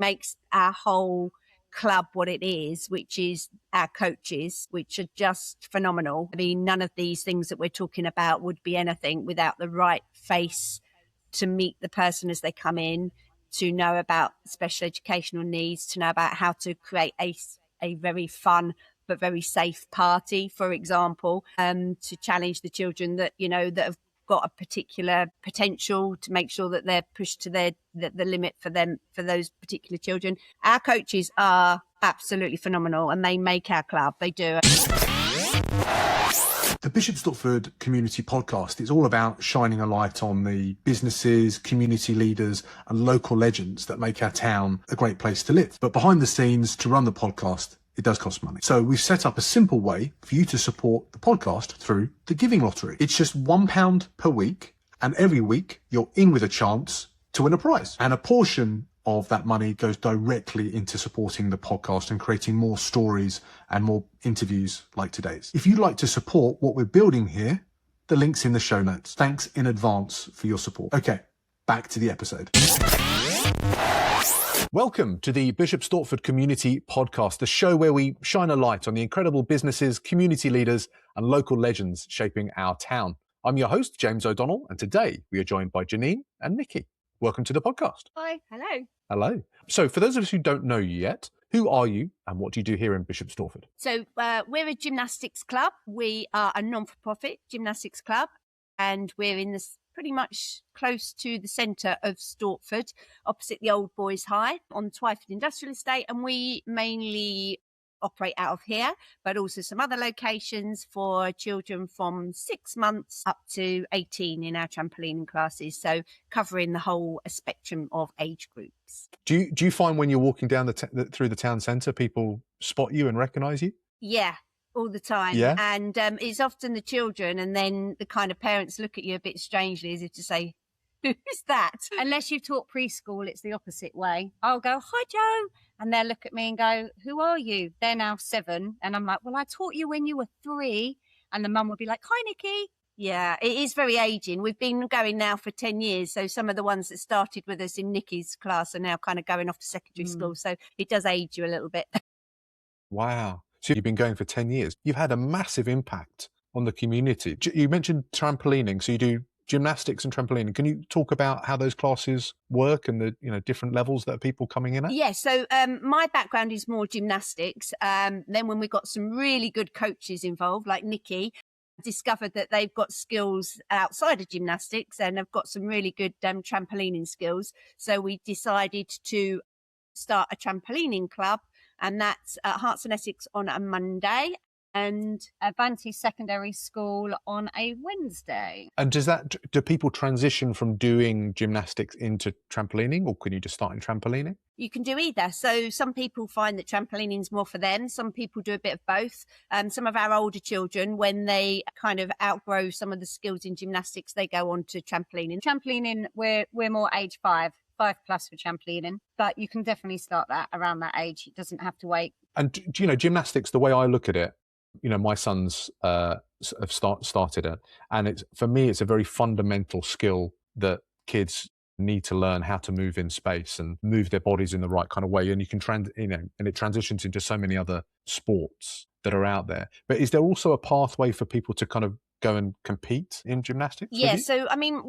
makes our whole club what it is, which is our coaches, which are just phenomenal. I mean, none of these things that we're talking about would be anything without the right face to meet the person as they come in, to know about special educational needs, to know about how to create a very fun but very safe party, for example, to challenge the children that, that have got a particular potential, to make sure that they're pushed to the limit for those particular children. Our coaches are absolutely phenomenal and they make our club. They do. The Bishop Stortford Community Podcast is all about shining a light on the businesses, community leaders and local legends that make our town a great place to live. But behind the scenes, to run the podcast, it does cost money. So we've set up a simple way for you to support the podcast through the Giving Lottery. It's just £1 per week, and every week you're in with a chance to win a prize. And a portion of that money goes directly into supporting the podcast and creating more stories and more interviews like today's. If you'd like to support what we're building here, the link's in the show notes. Thanks in advance for your support. Okay, back to the episode. Welcome to the Bishop Stortford Community Podcast, the show where we shine a light on the incredible businesses, community leaders and local legends shaping our town. I'm your host, James O'Donnell, and today we are joined by Janine and Niki. Welcome to the podcast. Hi. Hello. Hello. So for those of us who don't know you yet, who are you and what do you do here in Bishop Stortford? So we're a gymnastics club. We are a non-for-profit gymnastics club, and we're in this pretty much close to the centre of Stortford, opposite the old boys' high on Twyford Industrial Estate. And we mainly operate out of here, but also some other locations for children from 6 months up to 18 in our trampolining classes. So covering the whole spectrum of age groups. Do you find when you're walking down through the town centre, people spot you and recognise you? Yeah. All the time. Yeah. And it's often the children, and then the kind of parents look at you a bit strangely as if to say, who's that? Unless you've taught preschool, it's the opposite way. I'll go, hi, Joe. And they'll look at me and go, who are you? They're now 7. And I'm like, well, I taught you when you were 3. And the mum would be like, hi, Nikki. Yeah, it is very aging. We've been going now for 10 years. So some of the ones that started with us in Nikki's class are now kind of going off to secondary school. So it does age you a little bit. Wow. So you've been going for 10 years. You've had a massive impact on the community. You mentioned trampolining. So you do gymnastics and trampolining. Can you talk about how those classes work and the different levels that are people coming in at? Yeah, so my background is more gymnastics. Then when we got some really good coaches involved, like Niki, discovered that they've got skills outside of gymnastics and have got some really good trampolining skills. So we decided to start a trampolining club, and that's at Hearts and Essex on a Monday and Avanti Secondary School on a Wednesday. And do people transition from doing gymnastics into trampolining, or can you just start in trampolining? You can do either. So some people find that trampolining is more for them. Some people do a bit of both. Some of our older children, when they kind of outgrow some of the skills in gymnastics, they go on to trampolining. Trampolining, we're more age 5 plus for trampolining, but you can definitely start that around that age. It doesn't have to wait. And gymnastics, the way I look at it, my sons have started it, and for me it's a very fundamental skill that kids need to learn, how to move in space and move their bodies in the right kind of way. And you can and it transitions into so many other sports that are out there. But is there also a pathway for people to kind of go and compete in gymnastics? Yeah, so I mean,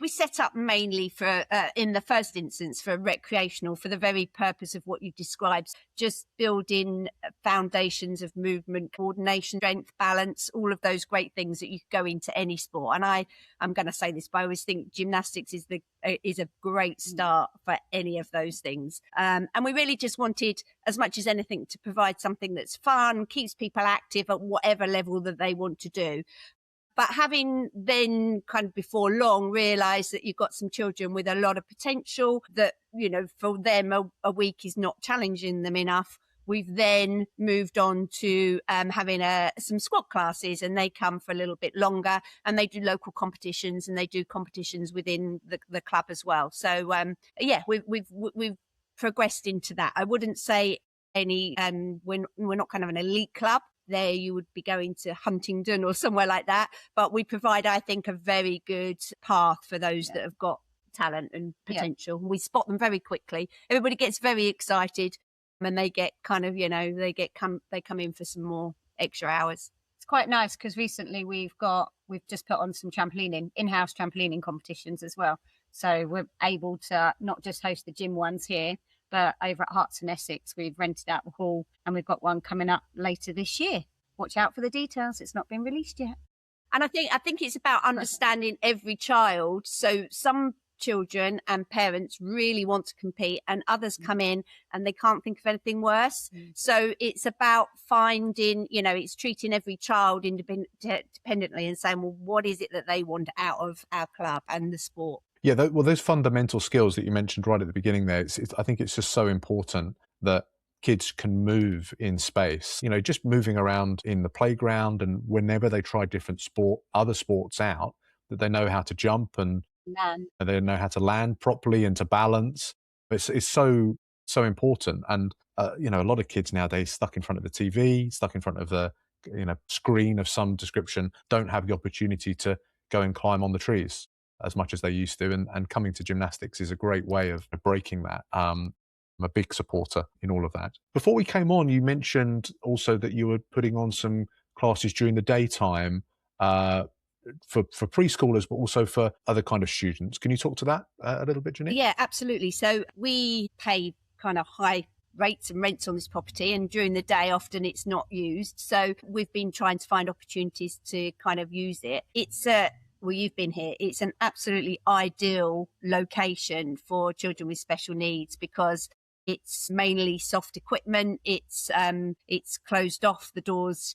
we set up mainly for, in the first instance, for recreational, for the very purpose of what you described, just building foundations of movement, coordination, strength, balance, all of those great things that you could go into any sport. And I'm going to say this, but I always think gymnastics is a great start for any of those things. And we really just wanted, as much as anything, to provide something that's fun, keeps people active at whatever level that they want to do. But having then kind of before long realised that you've got some children with a lot of potential that, for them a week is not challenging them enough, we've then moved on to having some squat classes, and they come for a little bit longer, and they do local competitions, and they do competitions within the club as well. So, we've progressed into that. I wouldn't say we're not kind of an elite club. There you would be going to Huntingdon or somewhere like that. But we provide, I think, a very good path for those that have got talent and potential. We spot them very quickly. Everybody gets very excited and they get kind of, they come in for some more extra hours. It's quite nice because recently we've just put on some in-house trampolining competitions as well. So we're able to not just host the gym ones here, but over at Herts and Essex, we've rented out the hall and we've got one coming up later this year. Watch out for the details. It's not been released yet. And I think it's about understanding every child. So some children and parents really want to compete and others come in and they can't think of anything worse. So it's about finding, it's treating every child independently and saying, well, what is it that they want out of our club and the sport? Yeah, those fundamental skills that you mentioned right at the beginning there, I think it's just so important that kids can move in space, just moving around in the playground, and whenever they try other sports out, that they know how to jump and they know how to land properly and to balance. It's so important. And a lot of kids nowadays stuck in front of the TV, stuck in front of the screen of some description, don't have the opportunity to go and climb on the trees as much as they used to. And coming to gymnastics is a great way of breaking that. I'm a big supporter in all of that. Before we came on, you mentioned also that you were putting on some classes during the daytime for preschoolers, but also for other kind of students. Can you talk to that a little bit, Janine? Yeah, absolutely. So we pay kind of high rates and rents on this property, and during the day often it's not used. So we've been trying to find opportunities to kind of use it. You've been here. It's an absolutely ideal location for children with special needs because it's mainly soft equipment. It's closed off. The doors,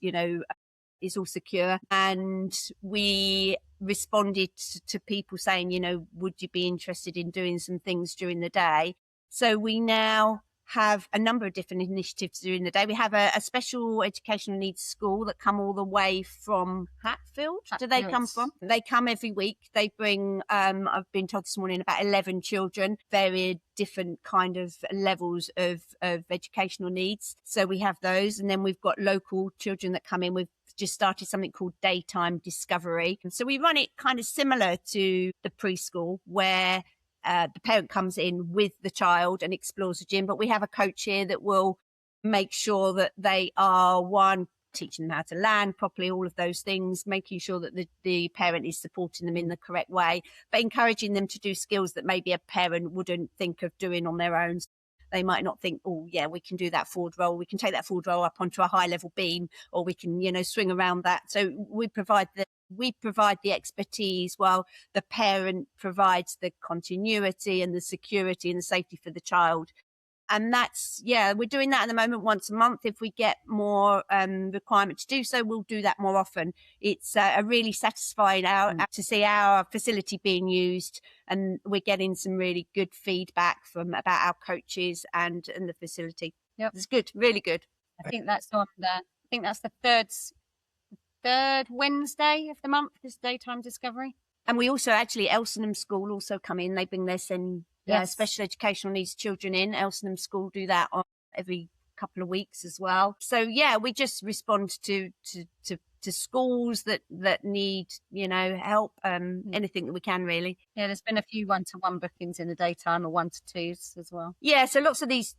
is all secure. And we responded to people saying, would you be interested in doing some things during the day? So we now have a number of different initiatives during the day. We have a special educational needs school that come all the way from Hatfield. Do they come from? They come every week. They bring, I've been told this morning, about 11 children, very different kind of levels of educational needs. So we have those. And then we've got local children that come in. We've just started something called Daytime Discovery. And so we run it kind of similar to the preschool where the parent comes in with the child and explores the gym, but we have a coach here that will make sure that they are, one, teaching them how to land properly, all of those things, making sure that the parent is supporting them in the correct way, but encouraging them to do skills that maybe a parent wouldn't think of doing on their own. They might not think, oh, yeah, we can do that forward roll. We can take that forward roll up onto a high level beam, or we can, swing around that. So we provide the expertise while the parent provides the continuity and the security and the safety for the child. And we're doing that at the moment once a month. If we get more requirement to do so, we'll do that more often. It's a really satisfying to see our facility being used, and we're getting some really good feedback about our coaches and the facility. Yep. It's good, really good. I think that's the third Wednesday of the month, this Daytime Discovery. And we also Elsenham School also come in. They bring their special educational needs children in. Elsenham School do that every couple of weeks as well. So yeah, we just respond to schools that need help, anything that we can really. Yeah, there's been a few 1-to-1 bookings in the daytime or 1-to-2s as well. Yeah, so lots of these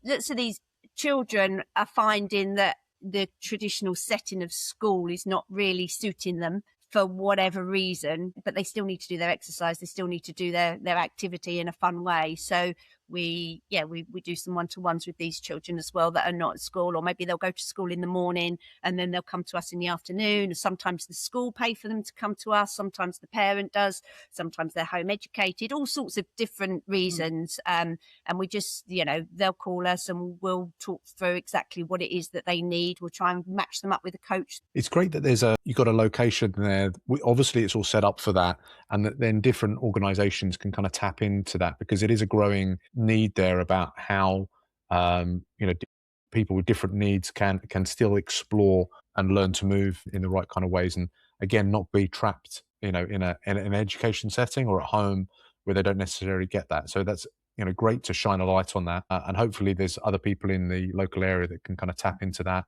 children are finding that the traditional setting of school is not really suiting them for whatever reason, but they still need to do their exercise. They still need to do their activity in a fun way. So we do some 1-to-1s with these children as well that are not at school, or maybe they'll go to school in the morning and then they'll come to us in the afternoon. Sometimes the school pay for them to come to us. Sometimes the parent does. Sometimes they're home educated, all sorts of different reasons. And we just, they'll call us and we'll talk through exactly what it is that they need. We'll try and match them up with a coach. It's great that you've got a location there. Obviously it's all set up for that, and that then different organizations can kind of tap into that, because it is a growing need there about how people with different needs can still explore and learn to move in the right kind of ways, and again not be trapped in an education setting or at home where they don't necessarily get that. So that's great to shine a light on that, and hopefully there's other people in the local area that can kind of tap into that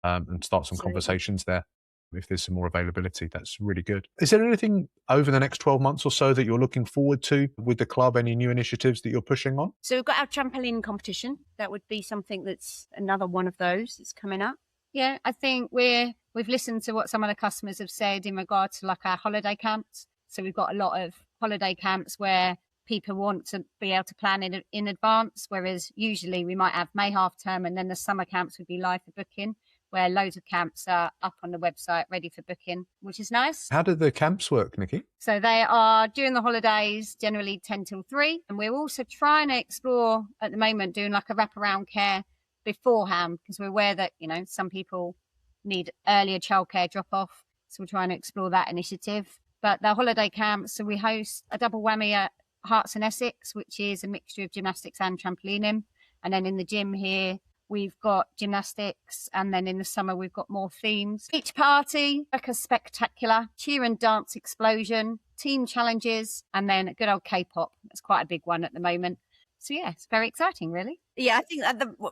and start some conversations there. if there's some more availability. That's really good. Is there anything over the next 12 months or so that you're looking forward to with the club? Any new initiatives that you're pushing on? So we've got our trampoline competition. That would be something that's another one of those that's coming up. Yeah, I think we've listened to what some of the customers have said in regard to like our holiday camps. So we've got a lot of holiday camps where people want to be able to plan in advance, whereas usually we might have May half term and then the summer camps would be live for booking, where loads of camps are up on the website ready for booking, which is nice. How do the camps work, Niki? So they are during the holidays, generally 10 till 3. And we're also trying to explore at the moment doing like a wraparound care beforehand, because we're aware that, you know, some people need earlier childcare drop off. So we're trying to explore that initiative. But the holiday camps, so we host a double whammy at Hearts and Essex, which is a mixture of gymnastics and trampolining. And then in the gym here, we've got gymnastics, and then in the summer we've got more themes. Beach party, like a spectacular, cheer and dance explosion, team challenges, and then a good old K-pop. That's quite a big one at the moment. So yeah, it's very exciting, really. Yeah, I think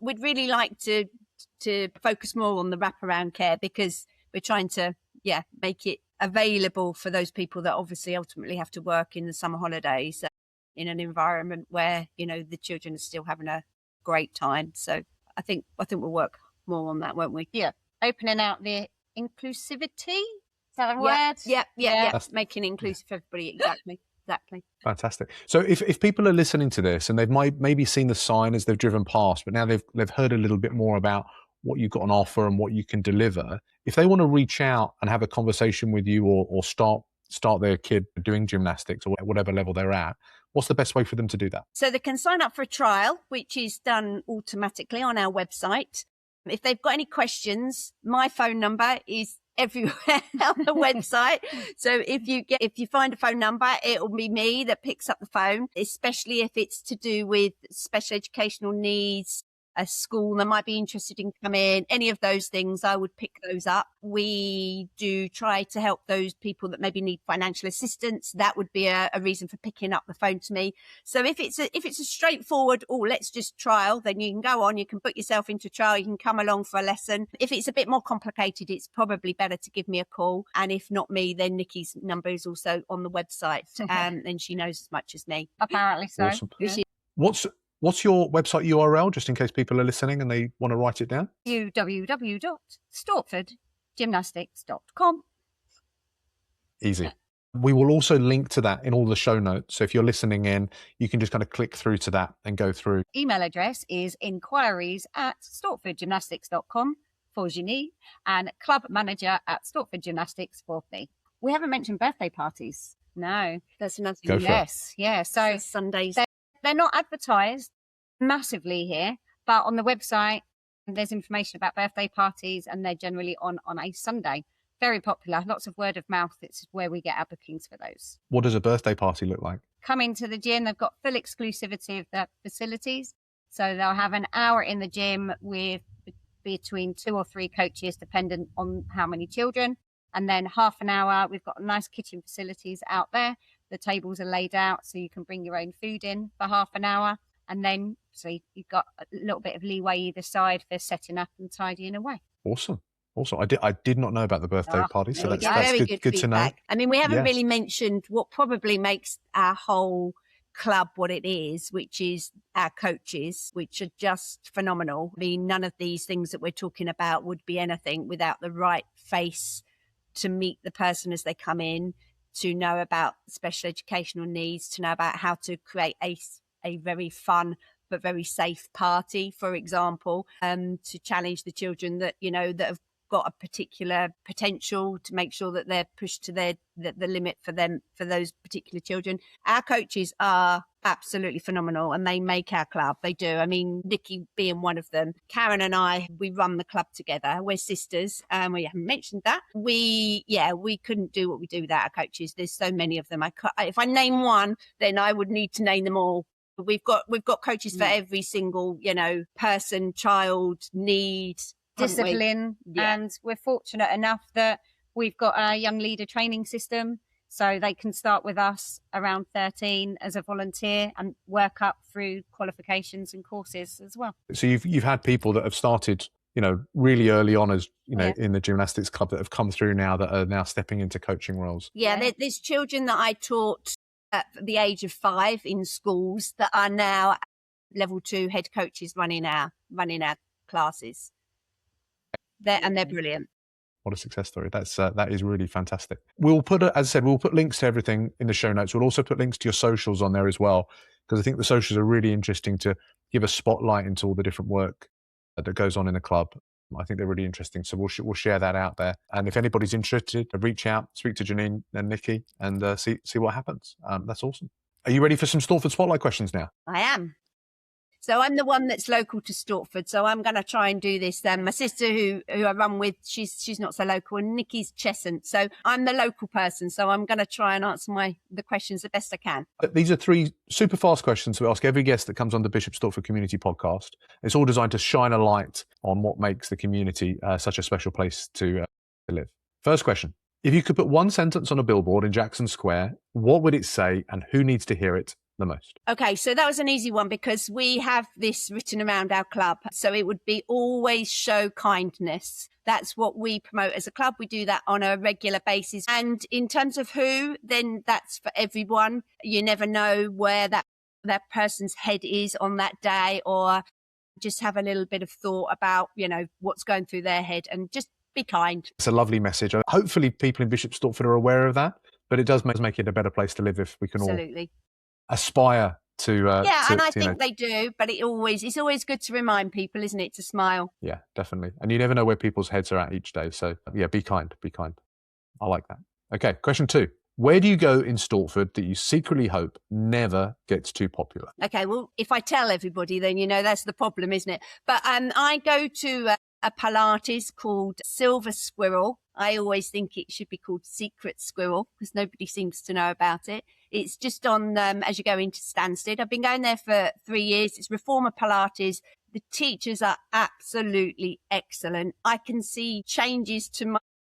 we'd really like to focus more on the wraparound care, because we're trying to make it available for those people that obviously ultimately have to work in the summer holidays in an environment where, you know, the children are still having a great time. So I think we'll work more on that, won't we? Yeah. Opening out the inclusivity. Is that a word? Yeah. Making inclusive for everybody. Exactly. Fantastic. So if people are listening to this and they've maybe seen the sign as they've driven past, but now they've heard a little bit more about what you've got on offer and what you can deliver, if they want to reach out and have a conversation with you or start their kid doing gymnastics or whatever level they're at, what's the best way for them to do that? So they can sign up for a trial, which is done automatically on our website. If they've got any questions, my phone number is everywhere on the website. So if you find a phone number, it'll be me that picks up the phone, especially if it's to do with special educational needs, a school that might be interested in coming, any of those things, I would pick those up. We do try to help those people that maybe need financial assistance. That would be a reason for picking up the phone to me. So if it's a straightforward, let's just trial, then you can go on, you can put yourself into trial, you can come along for a lesson. If it's a bit more complicated, it's probably better to give me a call. And if not me, then Nikki's number is also on the website, and she knows as much as me. Apparently so. Awesome. Yeah. What's your website URL, just in case people are listening and they want to write it down? www.stortfordgymnastics.com. Easy. We will also link to that in all the show notes. So if you're listening in, you can just kind of click through to that and go through. Email address is inquiries@stortfordgymnastics.com for Janine, and club manager at Stortford Gymnastics for me. We haven't mentioned birthday parties. No. That's another Go thing. for it. Yes. Yeah. So Sundays. they're not advertised massively here, but on the website there's information about birthday parties, and they're generally on a Sunday. Very popular, lots of word of mouth. It's where we get our bookings for those. What does a birthday party look like? Come into the gym, they've got full exclusivity of the facilities. So they'll have an hour in the gym with between 2 or 3 coaches, dependent on how many children. And then half an hour, we've got nice kitchen facilities out there. The tables are laid out so you can bring your own food in for half an hour. And then, so you've got a little bit of leeway either side for setting up and tidying away. Awesome. I did not know about the birthday party, so that's very good to know. I mean, we haven't Yeah. really mentioned what probably makes our whole club what it is, which is our coaches, which are just phenomenal. I mean, none of these things that we're talking about would be anything without the right face to meet the person as they come in, to know about special educational needs, to know about how to create a very fun but very safe party, for example, to challenge the children that, you know, that have got a particular potential, to make sure that they're pushed to the limit for those particular children. Our coaches are absolutely phenomenal, and they make our club. They do. I mean, Niki being one of them. Karen and I, we run the club together. We're sisters. We haven't mentioned that. We couldn't do what we do without our coaches. There's so many of them. If I name one, then I would need to name them all. We've got coaches for every single, you know, person, child, need, discipline. Yeah. And we're fortunate enough that we've got a young leader training system, so they can start with us around 13 as a volunteer and work up through qualifications and courses as well. So you've had people that have started really early on as, in the gymnastics club that have come through now that are now stepping into coaching roles. Yeah, there's children that I taught at the age of 5 in schools that are now level 2 head coaches running our classes. They're brilliant. What a success story. That is really fantastic. We'll put, as I said, we'll put links to everything in the show notes. We'll also put links to your socials on there as well, because I think the socials are really interesting to give a spotlight into all the different work that goes on in the club. I think they're really interesting. So we'll share that out there. And if anybody's interested, reach out, speak to Janine and Niki, and see what happens. That's awesome. Are you ready for some Stortford Spotlight questions now? I am. So I'm the one that's local to Stortford. So I'm going to try and do this. My sister who I run with, she's not so local, and Nikki's Cheshunt. So I'm the local person. So I'm going to try and answer the questions the best I can. These are 3 super fast questions we ask every guest that comes on the Bishop Stortford Community Podcast. It's all designed to shine a light on what makes the community such a special place to live. First question. If you could put one sentence on a billboard in Jackson Square, what would it say and who needs to hear it the most? Okay, so that was an easy one because we have this written around our club. So it would be always show kindness. That's what we promote as a club. We do that on a regular basis. And in terms of who, then that's for everyone. You never know where that person's head is on that day, or just have a little bit of thought about, what's going through their head, and just be kind. It's a lovely message. Hopefully people in Bishop Stortford are aware of that, but it does make it a better place to live if we can all aspire to and I think they do, but it's always good to remind people, isn't it, to smile. Yeah, definitely. And you never know where people's heads are at each day, so yeah, be kind. I like that. Okay, question 2. Where do you go in Stortford that you secretly hope never gets too popular? Okay, well, if I tell everybody, then that's the problem, isn't it? But I go to a Pilates called Silver Squirrel. I always think it should be called Secret Squirrel because nobody seems to know about it. It's just on as you go into Stansted. I've been going there for 3 years. It's Reformer Pilates. The teachers are absolutely excellent. I can see changes to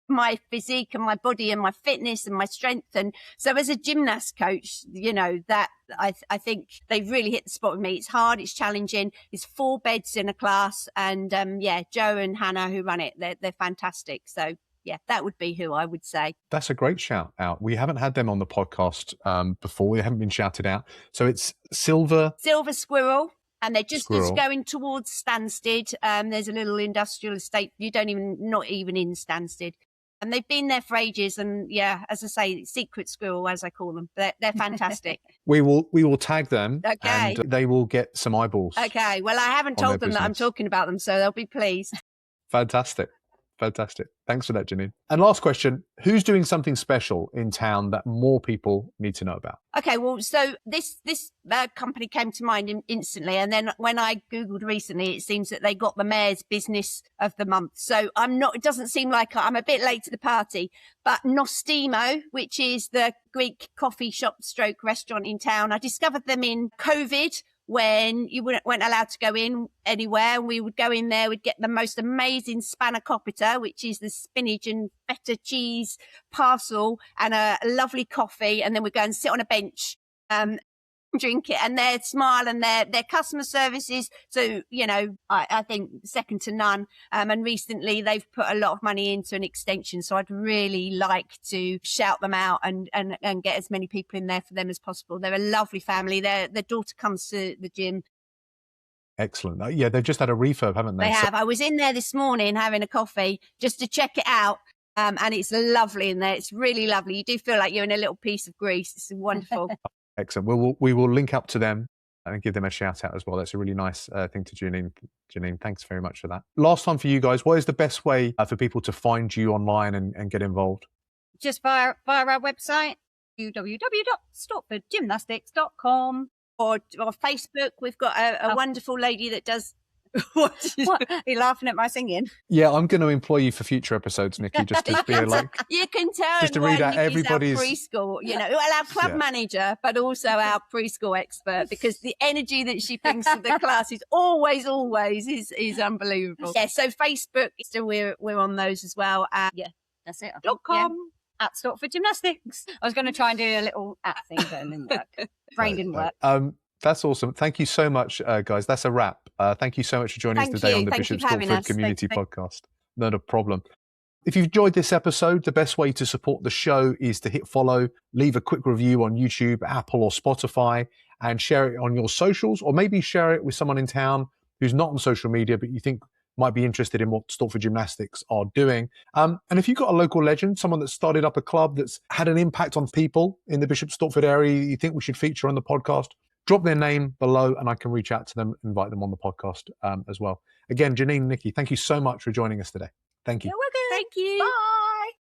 my physique and my body and my fitness and my strength. And so as a gymnast coach, that I think they've really hit the spot with me. It's hard, it's challenging. It's 4 beds in a class. And Joe and Hannah who run it, they're fantastic. So yeah, that would be who I would say. That's a great shout out. We haven't had them on the podcast before. They haven't been shouted out. So it's Silver Squirrel. And they're just going towards Stansted. There's a little industrial estate. Not even in Stansted. And they've been there for ages. And yeah, as I say, Secret Squirrel, as I call them. They're fantastic. We will tag them. Okay. And they will get some eyeballs. Okay. Well, I haven't told them that I'm talking about them, so they'll be pleased. Fantastic. Thanks for that, Janine. And last question, who's doing something special in town that more people need to know about? Okay, well, so this company came to mind instantly. And then when I Googled recently, it seems that they got the Mayor's Business of the Month. So it doesn't seem like I'm a bit late to the party, but Nostimo, which is the Greek coffee shop stroke restaurant in town, I discovered them in COVID, when you weren't allowed to go in anywhere. We would go in there, we'd get the most amazing spanakopita, which is the spinach and feta cheese parcel, and a lovely coffee. And then we'd go and sit on a bench, drink it, and their smile and their customer services. So, I think second to none. And recently they've put a lot of money into an extension. So I'd really like to shout them out and get as many people in there for them as possible. They're a lovely family. Their daughter comes to the gym. Excellent. Yeah, they've just had a refurb, haven't they? They have. I was in there this morning having a coffee just to check it out. And it's lovely in there. It's really lovely. You do feel like you're in a little piece of Greece. It's wonderful. Excellent. We will link up to them and give them a shout out as well. That's a really nice thing to Janine. Janine, thanks very much for that. Last time for you guys, what is the best way for people to find you online and get involved? Just via our website, www.stortfordgymnastics.com. Or Facebook. We've got a wonderful lady that does... What? Are you laughing at my singing? Yeah, I'm going to employ you for future episodes, Niki, just to be like... You can tell just to read out everybody's... our preschool, our club manager, but also our preschool expert, because the energy that she brings to the class is always is unbelievable. Yeah, so Facebook, so we're on those as well. That's it. .com. At Stortford Gymnastics. I was going to try and do a little at thing, but it didn't work. Brain didn't work. That's awesome. Thank you so much, guys. That's a wrap. Thank you so much for joining us today on the Thank you Bishop for having Stortford us. Community Podcast. Not a problem. If you've enjoyed this episode, the best way to support the show is to hit follow, leave a quick review on YouTube, Apple or Spotify, and share it on your socials, or maybe share it with someone in town who's not on social media, but you think might be interested in what Stortford Gymnastics are doing. And if you've got a local legend, someone that's started up a club that's had an impact on people in the Bishop Stortford area you think we should feature on the podcast, drop their name below and I can reach out to them, invite them on the podcast as well. Again, Janine and Niki, thank you so much for joining us today. Thank you. You're welcome. Thank you. Bye.